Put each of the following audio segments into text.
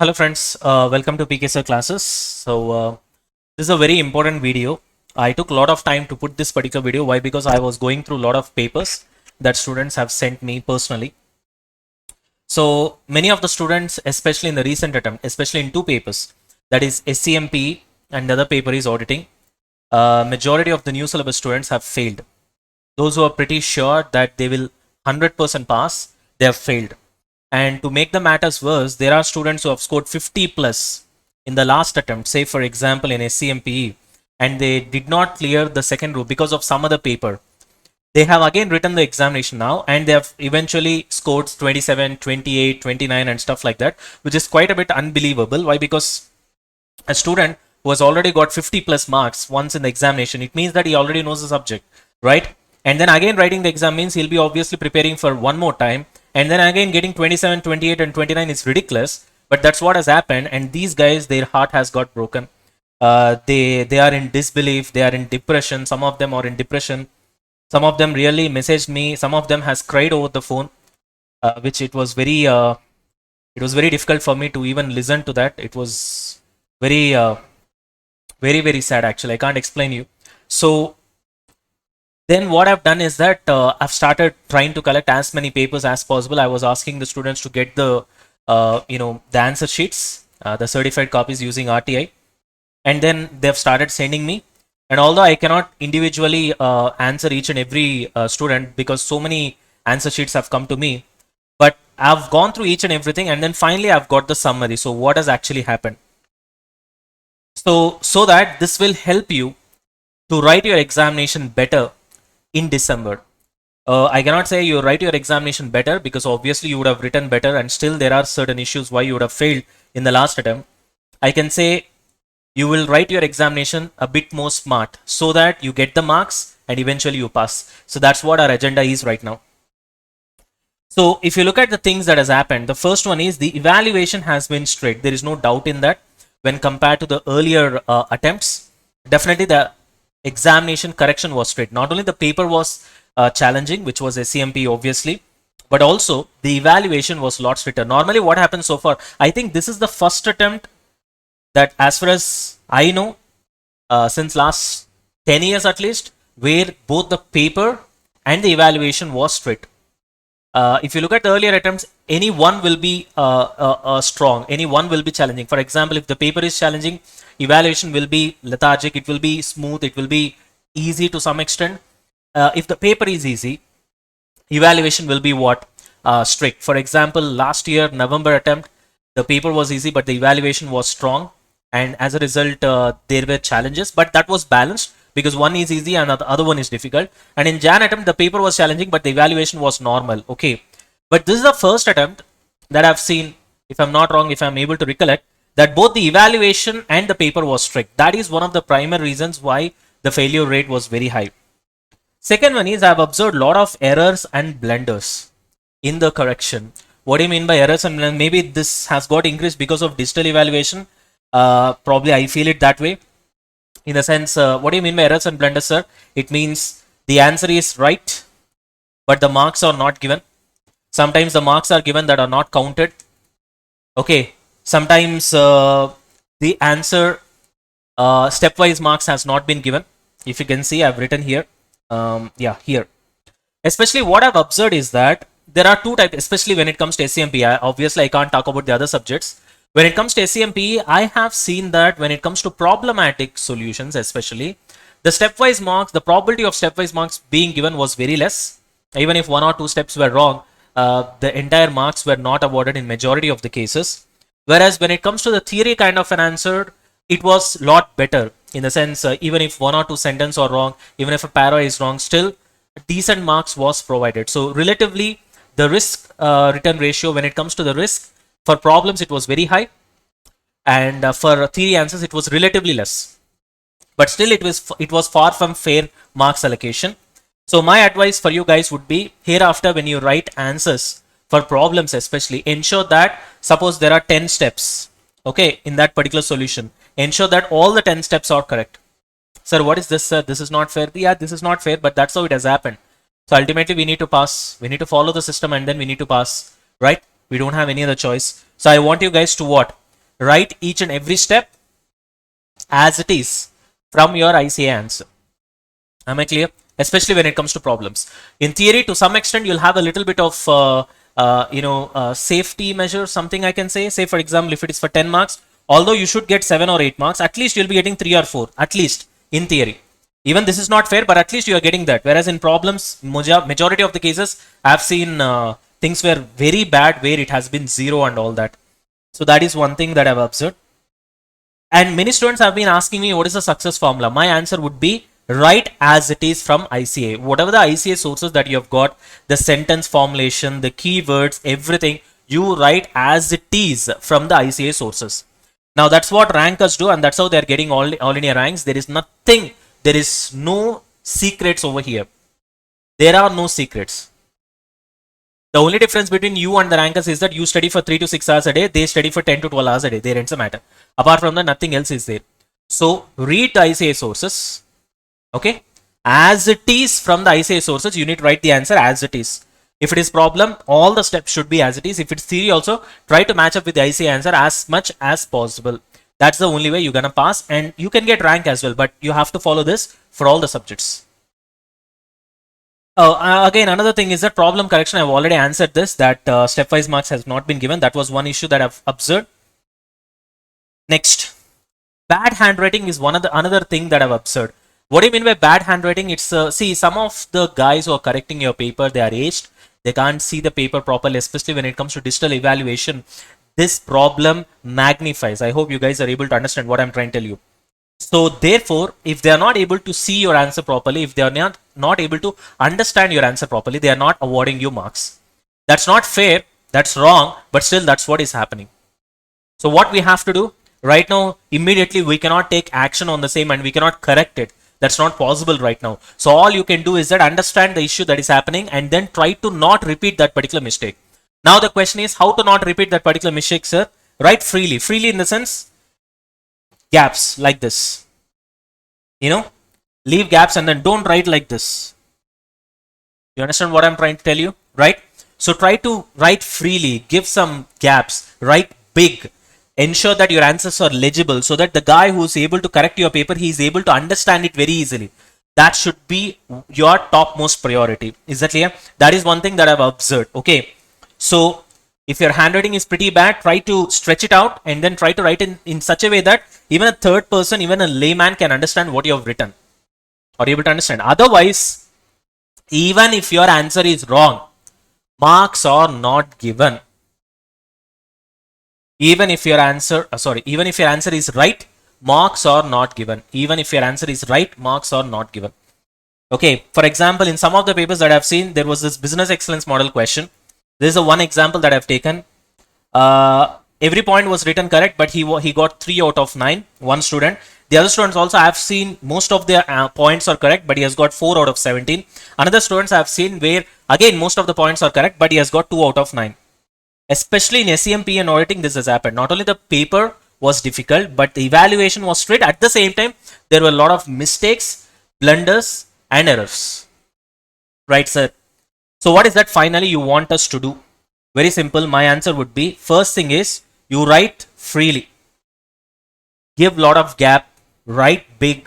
Hello friends, welcome to PK Sir classes. This is a very important video. I took a lot of time to put this particular video. Why? Because I was going through a lot of papers that students have sent me personally. So many of the students, especially in the recent attempt, especially in two papers, that is SCMP and the other paper is auditing, majority of the new syllabus students have failed. Those who are pretty sure that they will 100% pass, they have failed. And to make the matters worse, there are students who have scored 50 plus in the last attempt, say for example in SCMPE, and they did not clear the second row because of some other paper. They have again written the examination now and they have eventually scored 27, 28, 29 and stuff like that, which is quite a bit unbelievable. Why? Because a student who has already got 50 plus marks once in the examination, it means that he already knows the subject, right? And then again writing the exam means he'll be obviously preparing for one more time, and then again getting 27, 28 and 29 is ridiculous, but that's what has happened. And these guys, their heart has got broken. They are in disbelief, they are in depression, some of them are in depression, some of them really messaged me, some of them has cried over the phone, which it was very difficult for me to even listen to that. It was very sad actually. I can't explain you. So then what I've done is that I've started trying to collect as many papers as possible. I was asking the students to get the the answer sheets, the certified copies using RTI, and then they've started sending me. And although I cannot individually answer each and every student because so many answer sheets have come to me, but I've gone through each and everything, and then finally I've got the summary. So what has actually happened? So that this will help you to write your examination better in December. I cannot say you write your examination better because obviously you would have written better and still there are certain issues why you would have failed in the last attempt. I can say you will write your examination a bit more smart so that you get the marks and eventually you pass. So that's what our agenda is right now. So if you look at the things that has happened, the first one is the evaluation has been straight. There is no doubt in that when compared to the earlier attempts. Definitely the examination correction was straight. Not only the paper was challenging, which was SCMP obviously, but also the evaluation was a lot stricter. Normally what happens so far, I think this is the first attempt that as far as I know, since last 10 years at least, where both the paper and the evaluation was strict. If you look at the earlier attempts, any one will be strong, any one will be challenging. For example, if the paper is challenging, evaluation will be lethargic, it will be smooth, it will be easy to some extent. If the paper is easy, evaluation will be what? Strict. For example, last year November attempt, the paper was easy but the evaluation was strong, and as a result there were challenges, but that was balanced because one is easy and the other one is difficult. And in Jan attempt the paper was challenging but the evaluation was normal. Okay, but this is the first attempt that I've seen, if I'm not wrong, if I'm able to recollect, that both the evaluation and the paper was strict. That is one of the primary reasons why the failure rate was very high. Second one is I've observed a lot of errors and blunders in the correction. What do you mean by errors and blunders? Maybe this has got increased because of digital evaluation. Probably I feel it that way. In the sense, what do you mean by errors and blunders, sir? It means the answer is right, but the marks are not given. Sometimes the marks are given that are not counted. Okay. Sometimes the answer stepwise marks has not been given. If you can see, I've written here. Yeah, here. Especially what I've observed is that there are two types, especially when it comes to SCMP. Obviously, I can't talk about the other subjects. When it comes to SCMP, I have seen that when it comes to problematic solutions, especially, the stepwise marks, the probability of stepwise marks being given was very less. Even if one or two steps were wrong, the entire marks were not awarded in majority of the cases. Whereas when it comes to the theory kind of an answer, it was a lot better in the sense, even if one or two sentences are wrong, even if a para is wrong, still decent marks was provided. So relatively, the risk return ratio, when it comes to the risk for problems, it was very high, and for theory answers, it was relatively less. But still, it was far from fair marks allocation. So my advice for you guys would be, hereafter when you write answers for problems, especially, ensure that suppose there are 10 steps, okay, in that particular solution, ensure that all the 10 steps are correct. Sir, what is this, sir? This is not fair. Yeah, this is not fair, but that's how it has happened. So ultimately we need to pass, we need to follow the system, and then we need to pass, right? We don't have any other choice. So I want you guys to what? write each and every step as it is from your ICA answer. Am I clear? Especially when it comes to problems. In theory, to some extent, you'll have a little bit of safety measure, something I can say. Say, for example, if it is for 10 marks, although you should get 7 or 8 marks, at least you'll be getting 3 or 4, at least in theory. Even this is not fair, but at least you are getting that. Whereas in problems, majority of the cases, I've seen things were very bad where it has been 0 and all that. So that is one thing that I've observed. And many students have been asking me what is the success formula. My answer would be write as it is from ICA. Whatever the ICA sources that you have got, the sentence formulation, the keywords, everything, you write as it is from the ICA sources. Now that's what rankers do, and that's how they're getting all India ranks. There is nothing, there is no secrets over here. There are no secrets. The only difference between you and the rankers is that you study for 3 to 6 hours a day, they study for 10 to 12 hours a day. There ends the matter. Apart from that, nothing else is there. So read the ICA sources. Okay, as it is from the ICA sources, you need to write the answer as it is. If it is problem, all the steps should be as it is. If it's theory also, try to match up with the ICA answer as much as possible. That's the only way you're gonna pass, and you can get rank as well, but you have to follow this for all the subjects. Again, another thing is that problem correction. I've already answered this, that stepwise marks has not been given. That was one issue that I've observed. Next, bad handwriting is another thing that I've observed. What do you mean by bad handwriting? It's see, some of the guys who are correcting your paper, they are aged. They can't see the paper properly, especially when it comes to digital evaluation. This problem magnifies. I hope you guys are able to understand what I'm trying to tell you. So therefore, if they are not able to see your answer properly, if they are not able to understand your answer properly, they are not awarding you marks. That's not fair. That's wrong. But still, that's what is happening. So what we have to do right now, immediately, we cannot take action on the same and we cannot correct it. That's not possible right now. So all you can do is that understand the issue that is happening and then try to not repeat that particular mistake. Now the question is how to not repeat that particular mistake, sir. Write freely. Freely in the sense, gaps like this. You know, leave gaps and then don't write like this. You understand what I'm trying to tell you, right? So try to write freely, give some gaps, write big. Ensure that your answers are legible so that the guy who's able to correct your paper, he is able to understand it very easily. That should be your topmost priority. Is that clear? That is one thing that I've observed. Okay. So if your handwriting is pretty bad, try to stretch it out and then try to write in such a way that even a third person, even a layman can understand what you have written or able to understand. Otherwise, even if your answer is wrong, marks are not given. Even if your answer, even if your answer is right, marks are not given. Even if your answer is right, marks are not given. Okay, for example, in some of the papers that I've seen, there was this business excellence model question. This is a one example that I've taken. Every point was written correct, but he got 3 out of 9, one student. The other students also, I've seen most of their points are correct, but he has got 4 out of 17. Another students I've seen where, again, most of the points are correct, but he has got 2 out of 9. Especially in SEMP and auditing, this has happened. Not only the paper was difficult, but the evaluation was straight. At the same time, there were a lot of mistakes, blunders, and errors. Right, sir? So what is that finally you want us to do? Very simple. My answer would be, first thing is, you write freely. Give lot of gap. Write big.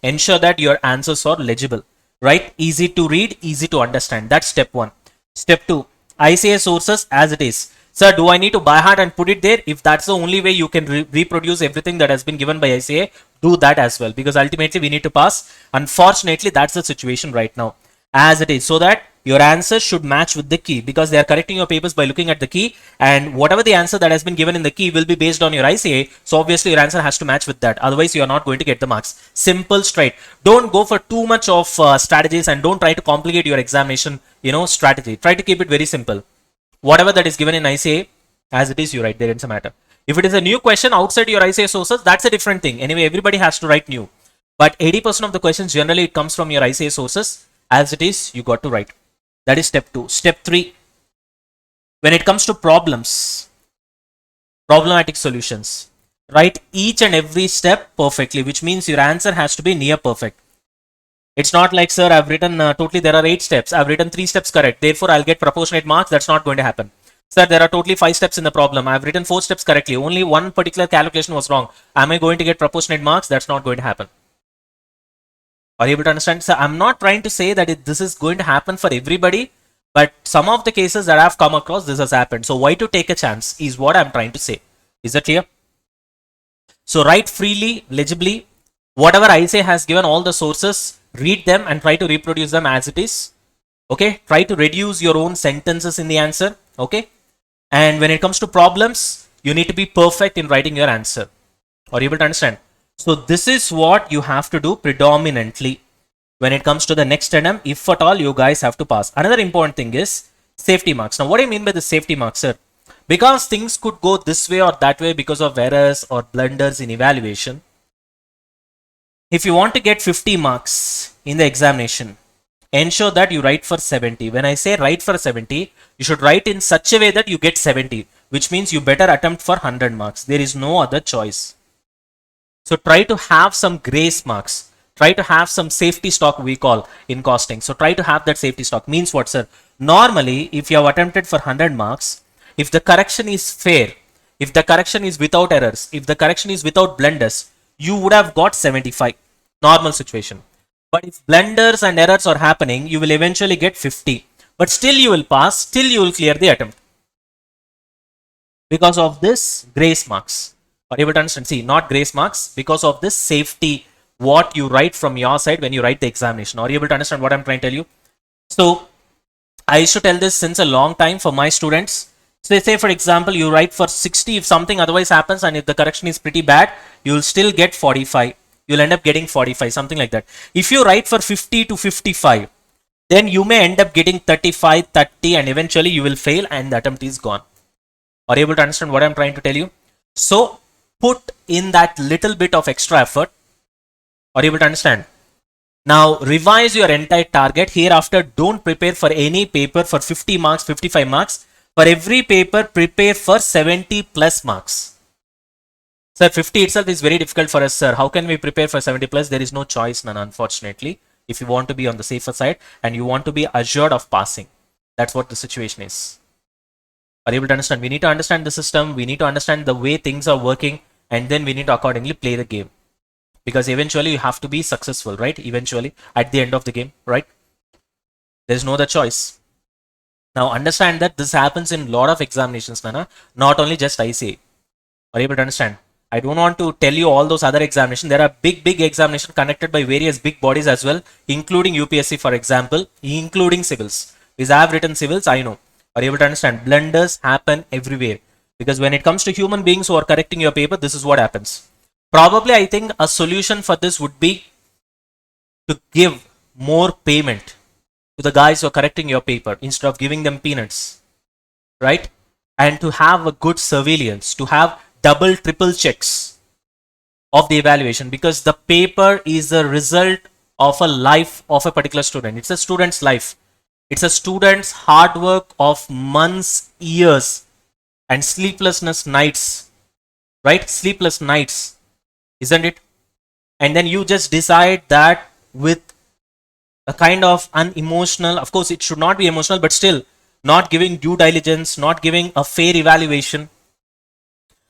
Ensure that your answers are legible. Write easy to read, easy to understand. That's step 1. Step 2. ICA sources as it is. Sir, do I need to by heart and put it there? If that's the only way you can reproduce everything that has been given by ICA, do that as well. Because ultimately we need to pass. Unfortunately, that's the situation right now. As it is. So that your answers should match with the key. Because they are correcting your papers by looking at the key. And whatever the answer that has been given in the key will be based on your ICA. So obviously your answer has to match with that. Otherwise you are not going to get the marks. Simple, straight. Don't go for too much of strategies and don't try to complicate your examination, strategy. Try to keep it very simple. Whatever that is given in ICA, as it is, you write there. It's a matter. If it is a new question outside your ICA sources, that's a different thing. Anyway, everybody has to write new. But 80% of the questions generally it comes from your ICA sources. As it is, you got to write. That is step 2. Step 3. When it comes to problems, problematic solutions, write each and every step perfectly, which means your answer has to be near perfect. It's not like, sir, I've written totally there are 8 steps. I've written 3 steps correct. Therefore, I'll get proportionate marks. That's not going to happen. Sir, there are totally 5 steps in the problem. I've written 4 steps correctly. Only one particular calculation was wrong. Am I going to get proportionate marks? That's not going to happen. Are you able to understand? So I'm not trying to say that this is going to happen for everybody, but some of the cases that I've come across, this has happened. So why to take a chance is what I'm trying to say. Is that clear? So write freely, legibly. Whatever I say has given all the sources, read them and try to reproduce them as it is. Okay, try to reduce your own sentences in the answer. Okay, and when it comes to problems, you need to be perfect in writing your answer. Are you able to understand? So this is what you have to do predominantly when it comes to the next attempt. If at all you guys have to pass. Another important thing is safety marks. Now what do I mean by the safety marks, sir? Because things could go this way or that way because of errors or blunders in evaluation. If you want to get 50 marks in the examination, ensure that you write for 70. When I say write for 70, you should write in such a way that you get 70, which means you better attempt for 100 marks. There is no other choice. So try to have some grace marks. Try to have some safety stock, we call in costing. So try to have that safety stock. Means what, sir? Normally, if you have attempted for 100 marks, if the correction is fair, if the correction is without errors, if the correction is without blunders, you would have got 75. Normal situation. But if blunders and errors are happening, you will eventually get 50. But still you will pass, still you will clear the attempt. Because of this grace marks. Are you able to understand? See, not grace marks, because of this safety, what you write from your side when you write the examination. Are you able to understand what I'm trying to tell you? So, I used to tell this since a long time for my students. So, say for example, you write for 60, if something otherwise happens and if the correction is pretty bad, you will still get 45. You'll end up getting 45, something like that. If you write for 50 to 55, then you may end up getting 35, 30 and eventually you will fail and the attempt is gone. Are you able to understand what I'm trying to tell you? So, put in that little bit of extra effort. Are you able to understand? Now, revise your entire target. Hereafter, don't prepare for any paper for 50 marks, 55 marks. For every paper, prepare for 70 plus marks. Sir, 50 itself is very difficult for us, sir. How can we prepare for 70 plus? There is no choice, none, unfortunately. If you want to be on the safer side and you want to be assured of passing. That's what the situation is. Are you able to understand? We need to understand the system. We need to understand the way things are working. And then we need to accordingly play the game. Because eventually you have to be successful, right? Eventually, at the end of the game, right? There's no other choice. Now, understand that this happens in a lot of examinations, Nana. Not only just ICA. Are you able to understand? I don't want to tell you all those other examinations. There are big examinations conducted by various big bodies as well, including UPSC, for example, including civils. Because I have written civils, I know. Are you able to understand? Blunders happen everywhere. Because when it comes to human beings who are correcting your paper, this is what happens. Probably, I think a solution for this would be to give more payment to the guys who are correcting your paper instead of giving them peanuts. Right? And to have a good surveillance, to have double, triple checks of the evaluation, because the paper is the result of a life of a particular student. It's a student's life. It's a student's hard work of months, years, and sleeplessness nights. Right? Sleepless nights. Isn't it? And then you just decide that with a kind of unemotional, of course, it should not be emotional, but still, not giving due diligence, not giving a fair evaluation,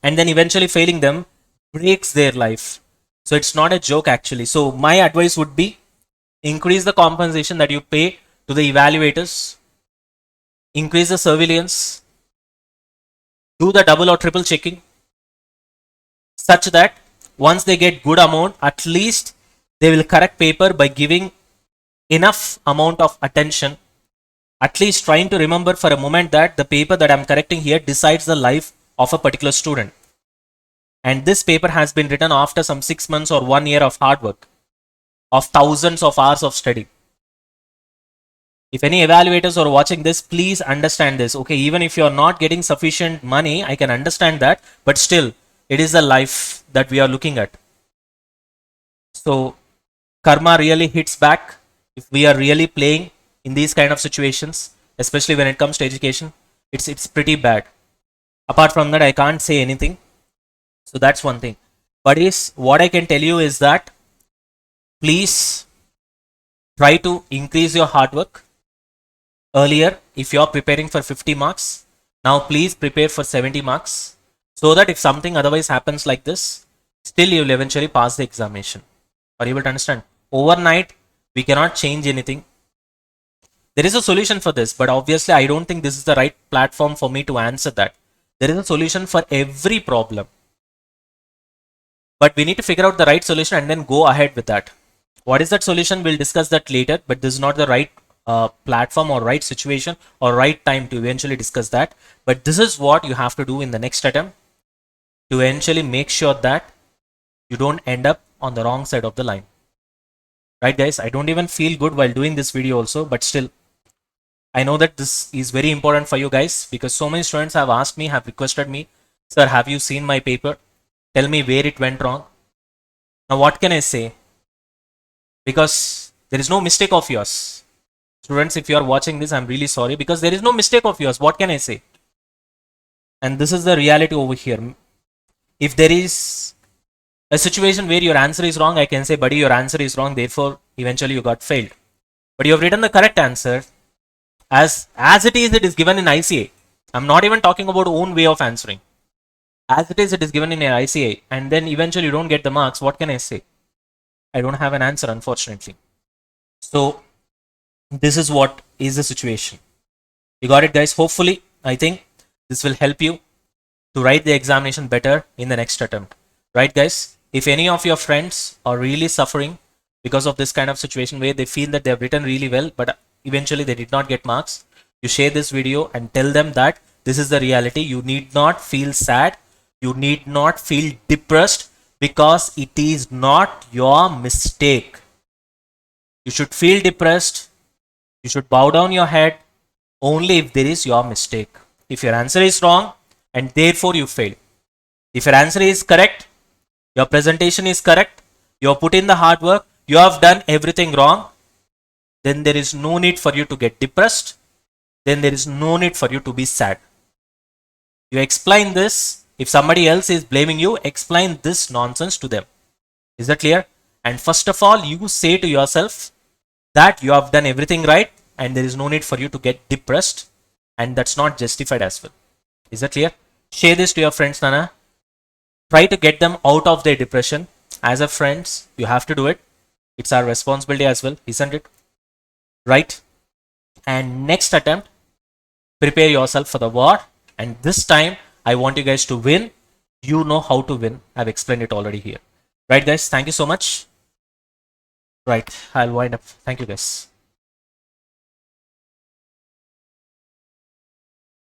and then eventually failing them breaks their life. So it's not a joke actually. So my advice would be increase the compensation that you pay to the evaluators, increase the surveillance, do the double or triple checking such that once they get good amount, at least they will correct paper by giving enough amount of attention, at least trying to remember for a moment that the paper that I'm correcting here decides the life of a particular student. And this paper has been written after some 6 months or 1 year of hard work, of thousands of hours of study. If any evaluators are watching this, please understand this. Okay, even if you're not getting sufficient money, I can understand that, but still, it is the life that we are looking at. So, karma really hits back if we are really playing in these kind of situations, especially when it comes to education. It's pretty bad. Apart from that, I can't say anything. So that's one thing. But what I can tell you is that please try to increase your hard work earlier if you're preparing for 50 marks. Now please prepare for 70 marks so that if something otherwise happens like this, still you will eventually pass the examination. Are you able to understand? Overnight, we cannot change anything. There is a solution for this, but obviously I don't think this is the right platform for me to answer that. There is a solution for every problem. But we need to figure out the right solution and then go ahead with that. What is that solution? We'll discuss that later, but this is not the right platform or right situation or right time to eventually discuss that. But this is what you have to do in the next attempt to eventually make sure that you don't end up on the wrong side of the line. Right, guys? I don't even feel good while doing this video also, but still, I know that this is very important for you guys because so many students have asked me, have requested me, sir, have you seen my paper? Tell me where it went wrong. Now, what can I say? Because there is no mistake of yours. Students, if you are watching this, I'm really sorry because there is no mistake of yours. What can I say? And this is the reality over here. If there is a situation where your answer is wrong, I can say, buddy, your answer is wrong. Therefore, eventually you got failed. But you have written the correct answer as it is given in ICA. I'm not even talking about own way of answering. As it is given in ICA. And then eventually you don't get the marks. What can I say? I don't have an answer, unfortunately. So this is what is the situation. You got it, guys? Hopefully, I think this will help you to write the examination better in the next attempt. Right, guys? If any of your friends are really suffering because of this kind of situation where they feel that they have written really well, but eventually they did not get marks, you share this video and tell them that this is the reality. You need not feel sad. You need not feel depressed because it is not your mistake. You should feel depressed. You should bow down your head only if there is your mistake. If your answer is wrong and therefore you fail. If your answer is correct, your presentation is correct, you have put in the hard work, you have done everything wrong, then there is no need for you to get depressed. Then there is no need for you to be sad. You explain this. If somebody else is blaming you, explain this nonsense to them. Is that clear? And first of all, you say to yourself that you have done everything right and there is no need for you to get depressed, and that's not justified as well. Is that clear? Share this to your friends, Nana. Try to get them out of their depression. As a friends, you have to do it. It's our responsibility as well, isn't it? Right? And next attempt, prepare yourself for the war. And this time, I want you guys to win. You know how to win. I've explained it already here. Right, guys? Thank you so much. Right, I'll wind up. Thank you, guys.